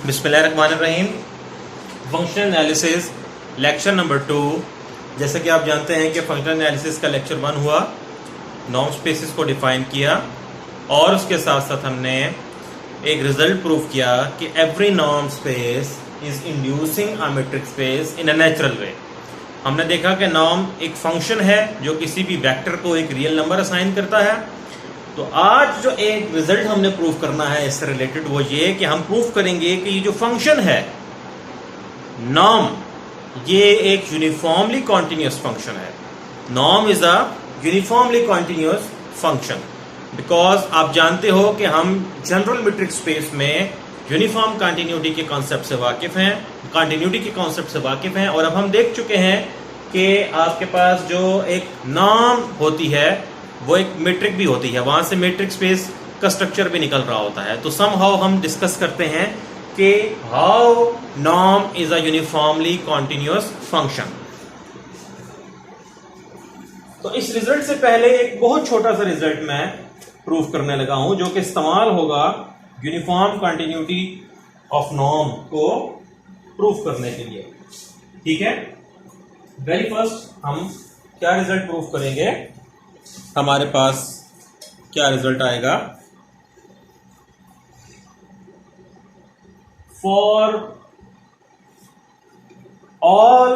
बिस्मिल्लाहिर्रहमानिर्रहीम। Functional analysis lecture number 2। जैसे कि आप जानते हैं कि फंक्शनल एनालिसिस का लेक्चर 1 हुआ, नॉर्म स्पेसिस को डिफाइन किया और उसके साथ साथ हमने एक रिजल्ट प्रूव किया कि every norm space is inducing a metric space in a natural way. हमने देखा कि नॉर्म एक फंक्शन है जो किसी भी वेक्टर को एक रियल नंबर असाइन करता है। तो आज जो एक रिजल्ट हमने प्रूव करना है इससे रिलेटेड वो ये कि हम प्रूव करेंगे कि ये जो फंक्शन है नॉर्म, ये एक यूनिफॉर्मली कॉन्टिन्यूस फंक्शन है। Norm is a uniformly continuous function because आप जानते हो कि हम जनरल मीट्रिक स्पेस में यूनिफॉर्म कॉन्टिन्यूटी के कॉन्सेप्ट से वाकिफ हैं, कॉन्टिन्यूटी के कॉन्सेप्ट से वाकिफ हैं। और अब हम देख चुके हैं कि आपके पास जो एक नॉर्म होती है वो एक मैट्रिक भी होती है, वहां से मैट्रिक स्पेस का स्ट्रक्चर भी निकल रहा होता है। तो समहाउ हम डिस्कस करते हैं कि how norm is a uniformly continuous function. तो इस रिजल्ट से पहले एक बहुत छोटा सा रिजल्ट मैं प्रूव करने लगा हूं जो कि इस्तेमाल होगा यूनिफॉर्म कॉन्टिन्यूटी ऑफ नॉर्म को प्रूव करने के लिए। ठीक है, वेरी फर्स्ट हम क्या रिजल्ट प्रूव करेंगे, हमारे पास क्या रिजल्ट आएगा। For all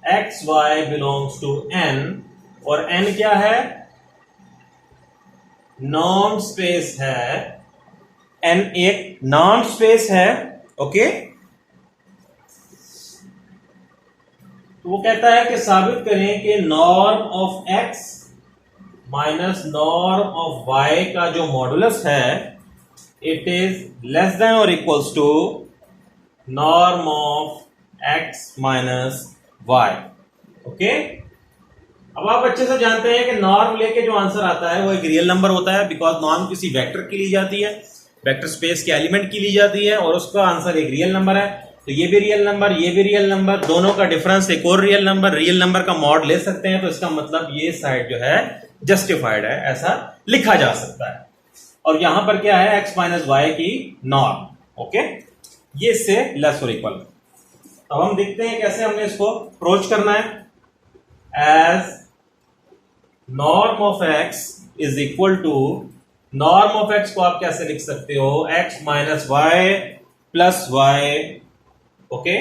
x y belongs to n, और एन क्या है, नॉर्म स्पेस है। एन एक नॉर्म स्पेस है। ओके, तो वो कहता है कि साबित करें कि norm of x minus norm of y का जो मॉडुलस है इट इज लेस देन और equals to norm of x minus y. Okay, अब आप अच्छे से जानते हैं कि नॉर्म लेके जो आंसर आता है वो एक रियल नंबर होता है बिकॉज नॉर्म किसी वेक्टर की ली जाती है, वेक्टर स्पेस के एलिमेंट की ली जाती है और उसका आंसर एक रियल नंबर है। तो ये भी रियल नंबर, ये भी रियल नंबर, दोनों का डिफरेंस एक और रियल नंबर का मॉड ले सकते हैं। तो इसका मतलब ये साइड जो है जस्टिफाइड है, ऐसा लिखा जा सकता है। और यहां पर क्या है, एक्स माइनस वाई की नॉर्म। ओके, ये इससे लेस और इक्वल। अब हम देखते हैं कैसे हमने इसको अप्रोच करना है। As norm of x is equal to, norm of x को आप कैसे लिख सकते हो, x minus y plus y. Okay,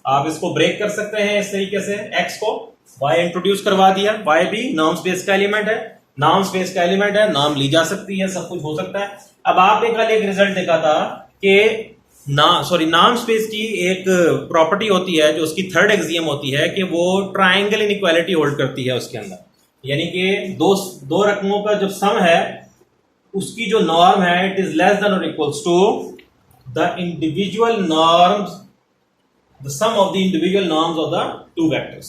आप इसको ब्रेक कर सकते हैं इस तरीके से, x को y इंट्रोड्यूस करवा दिया, y भी नॉर्म स्पेस का एलिमेंट है, नॉर्म स्पेस का एलिमेंट है, नॉर्म ली जा सकती है, सब कुछ हो सकता है। अब आपने कल एक रिजल्ट देखा था कि नॉर्म स्पेस की एक प्रॉपर्टी होती है जो उसकी थर्ड एक्सियम होती है कि वो ट्राइंगल इनइक्वालिटी होल्ड करती है उसके अंदर, यानी कि दो रकमों का जो सम है उसकी जो नॉर्म है इट इज लेस देन और equals to the individual norms, the sum of the individual norms of the two vectors।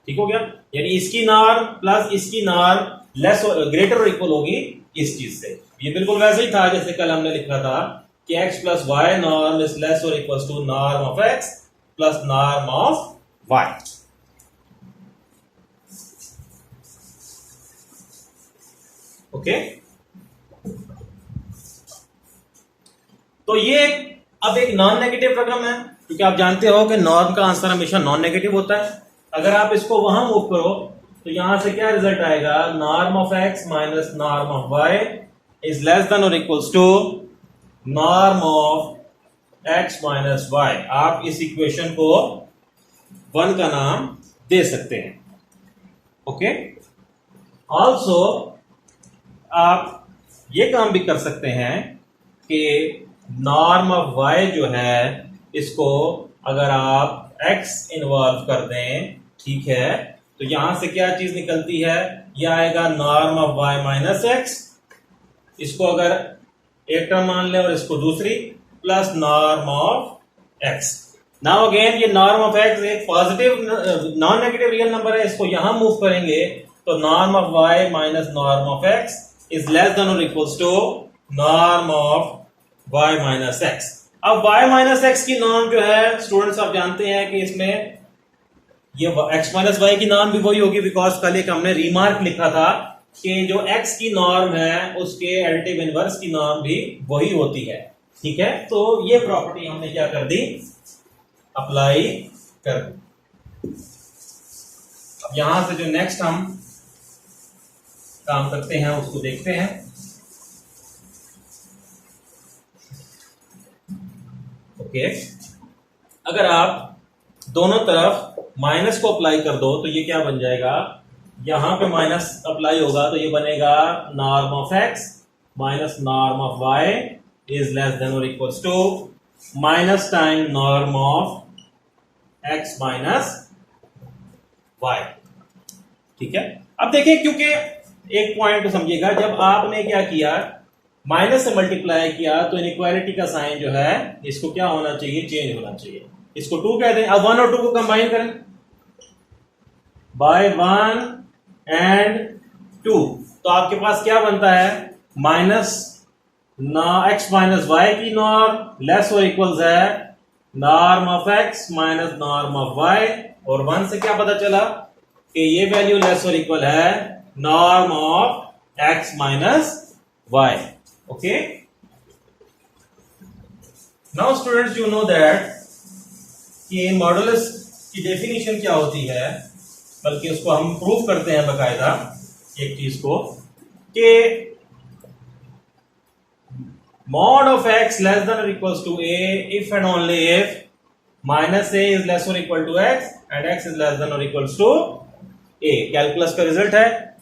ठीक हो गया, यानी इसकी नॉर्म प्लस इसकी नॉर्म लेस और ग्रेटर और इक्वल होगी इस चीज से। ये बिल्कुल वैसे ही था जैसे कल हमने लिखा था कि x plus Y norm is less और equal to norm of x plus norm of y। Okay, तो ये अब एक नॉन नेगेटिव रकम है क्योंकि आप जानते हो कि नॉर्म का आंसर हमेशा नॉन नेगेटिव होता है। अगर आप इसको वहां मूव करो तो यहां से क्या रिजल्ट आएगा, norm of x minus norm of Y is less than और equals to norm of x minus Y. आप इस इक्वेशन को 1 का नाम दे सकते हैं। ओके, ऑल्सो आप ये काम भी कर सकते हैं कि नॉर्म ऑफ वाई जो है इसको अगर आप x इन्वॉल्व कर दें, ठीक है, तो यहां से क्या चीज निकलती है, यह आएगा norm of y minus X. इसको अगर एक टर्म मान लें और इसको दूसरी, plus norm of x। Now again ये नॉर्म ऑफ x एक positive non negative real number है, इसको यहां मूव करेंगे तो norm of y minus norm of x is less than और equals to norm of y minus x। अब y minus X की नॉर्म जो है स्टूडेंट्स आप जानते हैं कि इसमें ये x माइनस वाई की नॉर्म भी वही होगी बिकॉज कल एक हमने रिमार्क लिखा था कि जो x की नॉर्म है उसके एडिटिव इनवर्स की नॉर्म भी वही होती है। ठीक है, तो ये प्रॉपर्टी हमने क्या कर दी, अप्लाई कर दी। अब यहां से जो नेक्स्ट हम काम करते हैं उसको देखते हैं। ओके, अगर आप दोनों तरफ माइनस को अप्लाई कर दो तो ये क्या बन जाएगा, यहां पे माइनस अप्लाई होगा तो ये बनेगा norm of x minus norm of Y is less than और equals to minus time norm of x minus Y. ठीक है, अब देखिए, क्योंकि एक पॉइंट समझिएगा, जब आपने क्या किया, माइनस से मल्टीप्लाई किया तो इनइक्वालिटी का साइन जो है इसको क्या होना चाहिए, चेंज होना चाहिए। इसको 2 कहते हैं। अब 1 और 2 को कंबाइन करें बाय 1 एंड 2, तो आपके पास क्या बनता है, माइनस एक्स माइनस वाई की नॉर्म लेस और इक्वल्स है norm of x minus norm of y, और 1 से क्या पता चला कि ये वैल्यू लेस और इक्वल है norm of x minus y. Okay, now students you know that कि मॉडुलस की डेफिनेशन क्या होती है, बल्कि उसको हम प्रूव करते हैं बकायदा एक चीज को, कि mod of x less than or equals to a if and only if minus a is less or equal to x and x is less than or equals to a। Calculus का result है,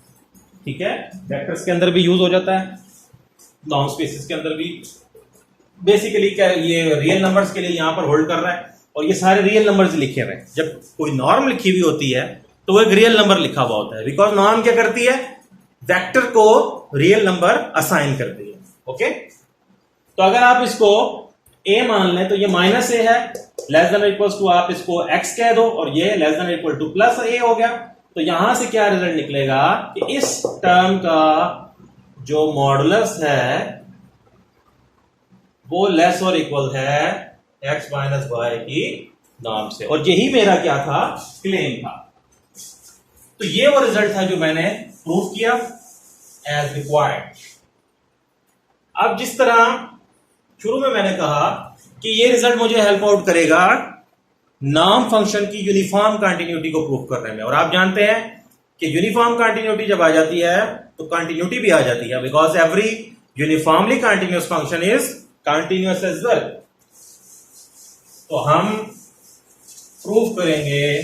ठीक है, vectors के अंदर भी use हो जाता है, नॉन स्पेसिस के अंदर भी। बेसिकली क्या, ये रियल नंबर्स के लिए यहां पर होल्ड कर रहा है, और ये सारे रियल नंबर्स लिखे हुए हैं। जब कोई नॉर्म लिखी हुई होती है तो वो एक रियल नंबर लिखा हुआ होता है, बिकॉज नॉर्म क्या करती है, वेक्टर को रियल नंबर असाइन करती है। ओके, तो अगर आप इसको a मान लें तो ये माइनस a है, लेस देन इक्वल्स टू आप इसको x कह दो, और ये less than equal two plus a हो गया। तो यहां से क्या रिजल्ट निकलेगा कि इस टर्म का जो मॉडुलस है वो लेस और इक्वल है x माइनस वाई की नॉर्म से, और यही मेरा क्या था, क्लेम था। तो ये वो रिजल्ट था जो मैंने प्रूव किया एज रिक्वायर्ड। अब जिस तरह शुरू में मैंने कहा कि ये रिजल्ट मुझे हेल्प आउट करेगा नॉर्म फंक्शन की यूनिफॉर्म कंटिन्यूटी को प्रूव करने में, और आप जानते हैं कि यूनिफॉर्म कंटिन्यूटी जब आ जाती है तो कंटिन्यूटी भी आ जाती है, because every uniformly continuous function is continuous as well. तो हम प्रूव करेंगे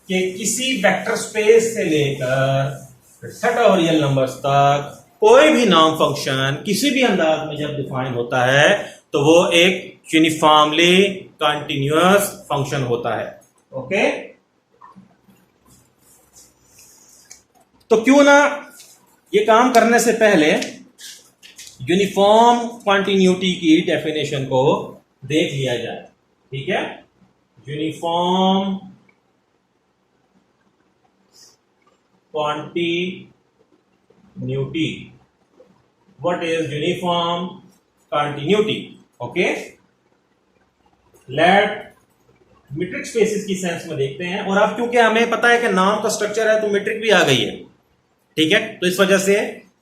कि किसी वेक्टर स्पेस से लेकर सेट ऑफ रियल नंबर्स तक कोई भी नॉर्म फंक्शन किसी भी अंदाज में जब डिफाइन होता है तो वो एक यूनिफॉर्मली कंटिन्यूअस फंक्शन होता है। ओके, तो क्यों ना ये काम करने से पहले यूनिफॉर्म कंटिन्यूटी की डेफिनेशन को देख लिया जाए। ठीक है, uniform continuity, what is uniform continuity? Okay, let metric spaces की सेंस में देखते हैं। और अब क्योंकि हमें पता है कि नाम का स्ट्रक्चर है तो मीट्रिक भी आ गई है, ठीक है, तो इस वजह से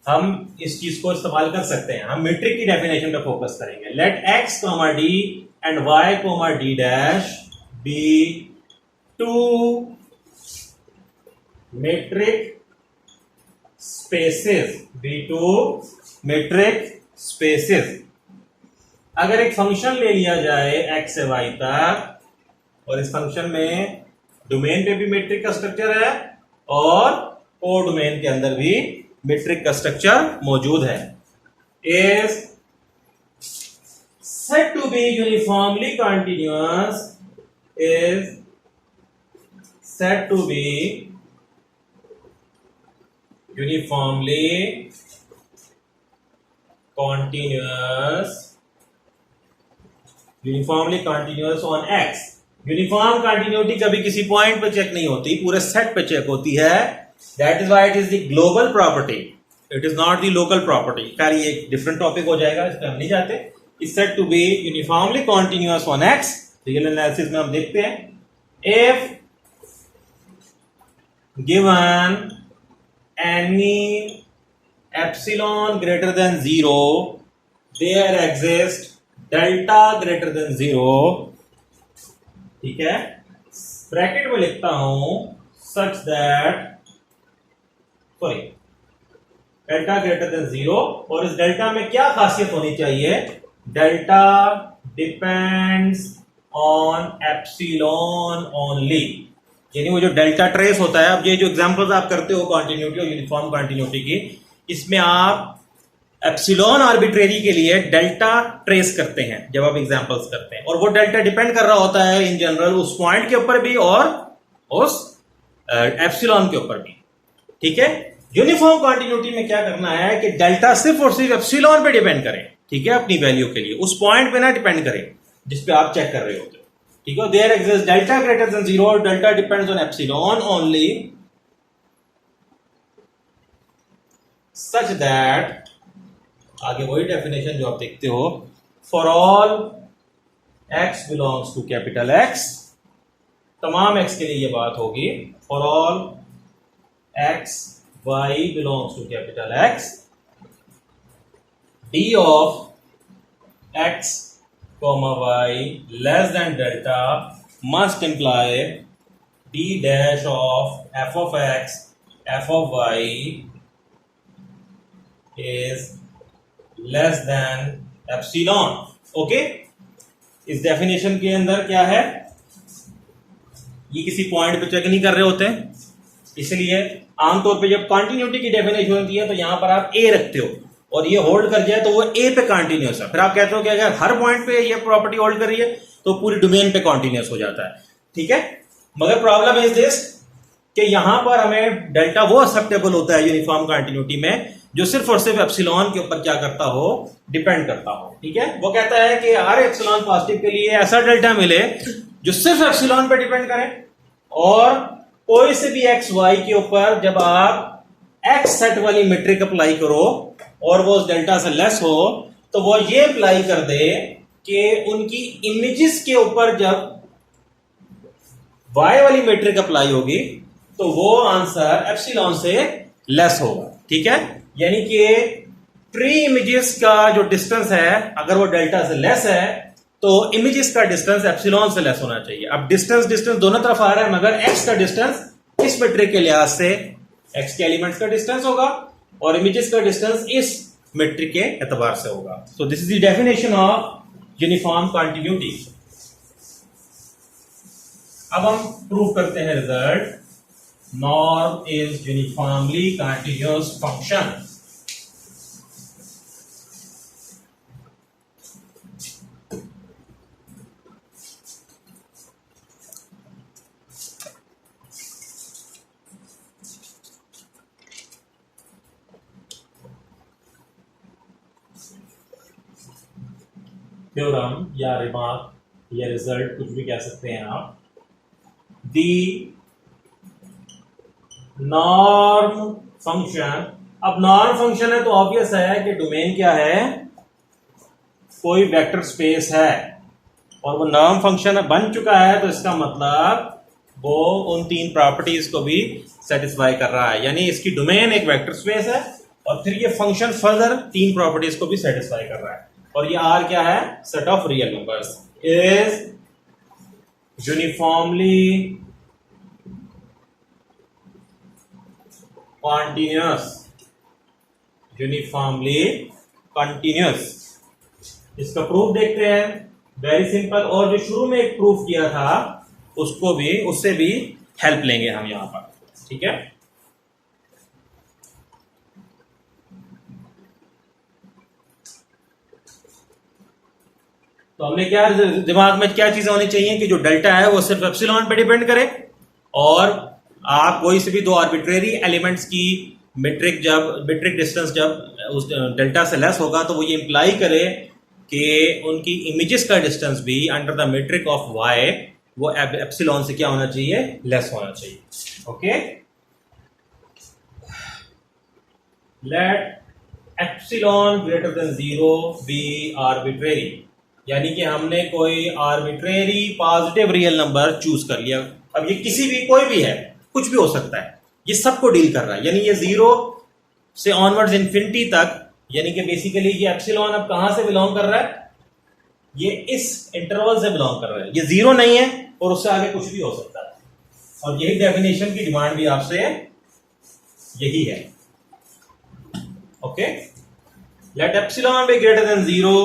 हम इस चीज को इस्तेमाल कर सकते हैं। हम मीट्रिक की डेफिनेशन पे फोकस करेंगे। Let x, d and y, d dash be two metric spaces, metric spaces. अगर एक फंक्शन ले लिया जाए x से y तक, और इस फंक्शन में डोमेन पे भी मीट्रिक का स्ट्रक्चर है और को डोमेन के अंदर भी मीट्रिक का स्ट्रक्चर मौजूद है, is said to be uniformly continuous, is said to be uniformly continuous on x। Uniform continuity कभी किसी पॉइंट पे चेक नहीं होती, पूरे सेट पे चेक होती है। That is why it is the global property, it is not the local property. खैर ये एक डिफरेंट टॉपिक हो जाएगा, इस पे हम नहीं जाते। Is said to be uniformly continuous on x. Real analysis में हम देखते हैं, if given any epsilon greater than 0 there exist delta greater than 0, ठीक है, ब्रैकेट में लिखता हूं such that, sorry, delta greater than 0, और इस डेल्टा में क्या खासियत होनी चाहिए, delta depends on epsilon only, यानी वो जो डेल्टा ट्रेस होता है, अब ये जो एग्जांपल्स आप करते हो कॉन्टिन्यूटी और यूनिफॉर्म कॉन्टिन्यूटी की, इसमें आप एप्सिलॉन आर्बिट्रेरी के लिए डेल्टा ट्रेस करते हैं जब आप एग्जांपल्स करते हैं, और वो डेल्टा डिपेंड कर रहा होता है इन जनरल उस पॉइंट के ऊपर भी और उस एप्सिलॉन के ऊपर भी, ठीक है। यूनिफॉर्म कॉन्टिन्यूटी में क्या करना है कि डेल्टा सिर्फ और सिर्फ एप्सिलॉन पे डिपेंड करें, ठीक है, अपनी वैल्यू के लिए उस पॉइंट पे ना डिपेंड करें जिस पे आप चेक कर रहे होते हो, ठीक है। There exist delta greater than 0 और delta depends on epsilon only such that, आगे वही डेफिनेशन जो आप देखते हो, for all x belongs to capital X, तमाम x के लिए ये बात होगी, for all x y belongs to capital X, d of x y less than delta must imply d dash of f of x f of y is less than epsilon, okay. इस definition के अंदर क्या है, ये किसी point पे check नहीं कर रहे होते हैं, इसलिए आमतौर पे जब कंटिन्यूटी की डेफिनेशन होती है तो यहां पर आप ए रखते हो और ये होल्ड कर जाए तो वो ए पे कंटिन्यूस है, फिर आप कहते हो कि अगर हर पॉइंट पे ये प्रॉपर्टी होल्ड कर रही है तो पूरी डोमेन पे कंटिन्यूस हो जाता है, ठीक है। मगर प्रॉब्लम इज दिस कि यहां पर हमें डेल्टा वो एक्सेप्टेबल होता है यूनिफॉर्म कंटिन्यूटी में जो सिर्फ और सिर्फ एप्सिलॉन के ऊपर क्या करता हो, डिपेंड करता हो, ठीक है। वो कहता है कि हर एप्सिलॉन पॉजिटिव के लिए ऐसा डेल्टा मिले जो सिर्फ एप्सिलॉन पे डिपेंड करे, और कोई से भी एक्स वाई के ऊपर जब आप एक्स सेट वाली मेट्रिक अप्लाई करो और वो उस डेल्टा से लेस हो तो वो ये अप्लाई कर दे कि उनकी इमेजेस के ऊपर जब वाई वाली मेट्रिक अप्लाई होगी तो वो आंसर एप्सिलॉन से लेस होगा, ठीक है। यानी कि ट्री इमेजेस का जो डिस्टेंस है अगर वो डेल्टा से लेस है तो इमेजेस का डिस्टेंस एप्सिलॉन से लेस होना चाहिए। अब डिस्टेंस दोनों तरफ आ रहा है, मगर एक्स का डिस्टेंस इस मेट्रिक के लिहाज से एक्स के एलिमेंट्स का डिस्टेंस होगा और इमेजेस का डिस्टेंस इस मेट्रिक के एतबार से होगा। So this is the definition of uniform continuity. अब हम प्रूव करते हैं result, norm is uniformly continuous function. Theorem या रिमार्क या रिजल्ट कुछ भी कह सकते हैं आप। दी नॉर्म फंक्शन, अब नॉर्म फंक्शन है तो ऑब्वियस है कि डोमेन क्या है, कोई वेक्टर स्पेस है, और वो नॉर्म फंक्शन बन चुका है तो इसका मतलब वो उन तीन प्रॉपर्टीज को भी सेटिस्फाई कर रहा है, यानी इसकी डोमेन एक वेक्टर स्पेस है और फिर ये फंक्शन फर्दर तीन प्रॉपर्टीज को भी सेटिस्फाई कर रहा है। और ये आर क्या है, set of real numbers is uniformly continuous, uniformly continuous. इसका प्रूफ देखते हैं, वेरी सिंपल, और जो शुरू में एक प्रूफ किया था उसको भी, उससे भी हेल्प लेंगे हम यहां पर, ठीक है। तो हमने क्या दिमाग में क्या चीजें होनी चाहिए कि जो डेल्टा है वो सिर्फ एप्सिलॉन पे डिपेंड करे, और आप कोई से भी दो आर्बिट्रेरी एलिमेंट्स की मेट्रिक डिस्टेंस जब उस डेल्टा से लेस होगा तो वो ये इंप्लाई करे कि उनकी इमेजेस का डिस्टेंस भी under the metric of y वो एप्सिलॉन से क्या होना चाहिए, लेस होना चाहिए, okay. Let epsilon greater than 0 be arbitrary, यानी कि हमने कोई arbitrary positive real number choose कर लिया। अब ये किसी भी, कोई भी है, कुछ भी हो सकता है, ये सबको डील कर रहा है, यानी ये 0 से ऑनवर्ड्स इंफिनिटी तक, यानी कि बेसिकली ये एप्सिलॉन अब कहां से बिलोंग कर रहा है, ये इस इंटरवल से बिलोंग कर रहा है, ये जीरो नहीं है और उससे आगे कुछ भी हो सकता है, और यही डेफिनेशन की डिमांड भी आपसे यही है। Okay, let epsilon be greater than 0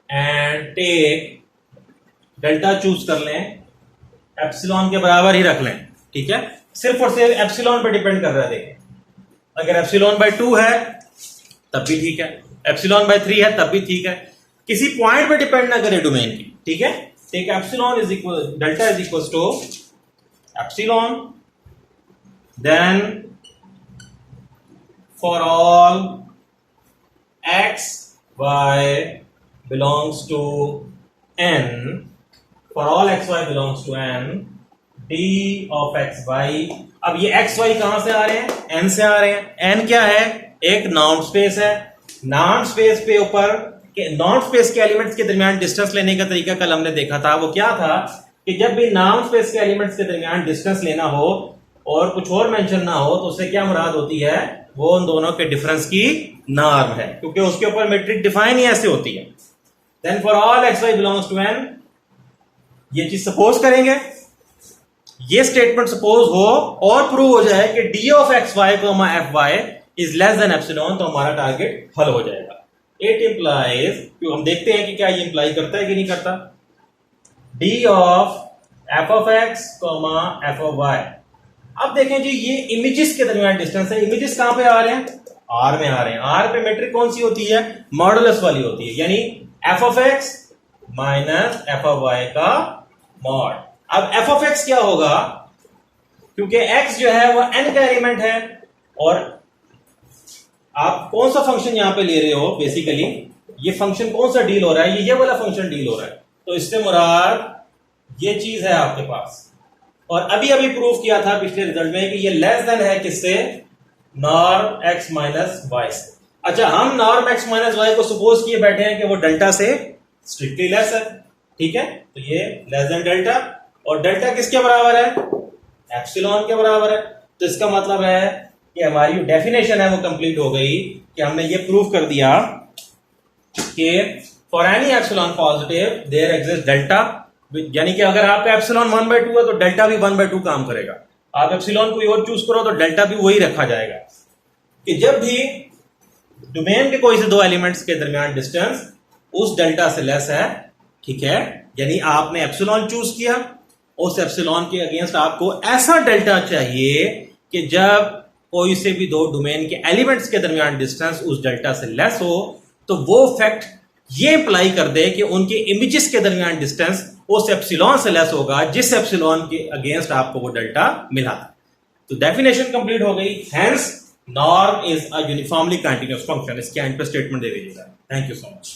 and take delta choose कर लें, एप्सिलॉन के बराबर ही रख लें, ठीक है। सिर्फ और सिर्फ एप्सिलॉन पर डिपेंड कर रहा है। देखें, अगर एप्सिलॉन बाय 2 है तब भी ठीक है, एप्सिलॉन बाय 3 है तब भी ठीक है, किसी पॉइंट पे डिपेंड ना करे डोमेन की, ठीक है। Take epsilon is equal, delta is equal to epsilon, then for all x y belongs to n, for all x y belongs to n, d of x y। अब ये x y कहां से आ रहे हैं? n से आ रहे हैं। n क्या है? एक नॉन स्पेस है। नॉन स्पेस पे ऊपर नॉन स्पेस के एलिमेंट्स के दरमियान डिस्टेंस लेने का तरीका कल हमने देखा था। वो क्या था कि जब भी नॉन स्पेस के एलिमेंट्स के दरमियान डिस्टेंस लेना हो और कुछ और मेंशन ना हो तो उससे क्या मुराद होती है? वो उन दोनों के डिफरेंस की नॉर्म है, क्योंकि उसके ऊपर मैट्रिक डिफाइन ही ऐसे होती है। Then for all x y belongs to n, ये चीज सपोज करेंगे, ये स्टेटमेंट सपोज हो और प्रूव हो जाए कि डी ऑफ एक्स वाई को f y is less than epsilon, तो हमारा टारगेट हल हो जाएगा। इट इंप्लाइज, क्यों हम देखते हैं कि क्या ये इंप्लाई करता है कि नहीं करता, d of f of x f of y. अब देखें जी, ये इमेजेस के दरमियान डिस्टेंस है। इमेजेस कहां पे आ रहे हैं? आर में आ रहे हैं। आर पे मैट्रिक कौन सी होती है? मॉडुलस वाली होती है, यानी f of x minus f of y का मॉड। अब एफ ऑफ एक्स क्या होगा? क्योंकि एक्स जो है वो एन का एलिमेंट है, और आप कौन सा फंक्शन यहां पे ले रहे हो? बेसिकली ये फंक्शन कौन सा डील हो रहा है? ये वाला फंक्शन डील हो रहा है। तो इससे मुराद ये चीज है आपके पास, और अभी अभी प्रूव किया था पिछले रिजल्ट में कि ये लेस देन है किससे? नॉर्म एक्स माइनस वाई से। अच्छा, हम नॉर्म एक्स माइनस वाई को सपोज किए बैठे हैं कि वो डेल्टा से स्ट्रिक्टली लेस है, ठीक है। तो ये लेस देन डेल्टा, और डेल्टा किसके बराबर है? एप्सिलॉन के बराबर है। तो इसका मतलब है कि हमारी जो डेफिनेशन है वो कंप्लीट हो गई, कि हमने ये प्रूव कर दिया कि for any epsilon positive there exist delta, यानी कि अगर आपका एप्सिलॉन 1/2 है तो डेल्टा भी 1/2 काम करेगा। आप एप्सिलॉन कोई और चूज करो तो डेल्टा भी वही रखा जाएगा, कि जब भी डोमेन के कोई से दो एलिमेंट्स के दरमियान डिस्टेंस उस डेल्टा से लेस है, ठीक है, यानी आपने एप्सिलॉन चूज किया, उस एप्सिलॉन के अगेंस्ट आपको ऐसा डेल्टा चाहिए कि जब कोई से भी दो डोमेन के एलिमेंट्स के दरमियान डिस्टेंस उस डेल्टा से लेस हो, तो वो फैक्ट ये इंप्लाई कर दे कि उनके इमेजेस के दरमियान डिस्टेंस उस एप्सिलॉन से लेस होगा जिस एप्सिलॉन के अगेंस्ट आपको वो डेल्टा मिला। तो डेफिनेशन कंप्लीट हो गई। Hence norm is a uniformly continuous function. इसके एंड पे स्टेटमेंट दे दीजिएगा। Thank you so much.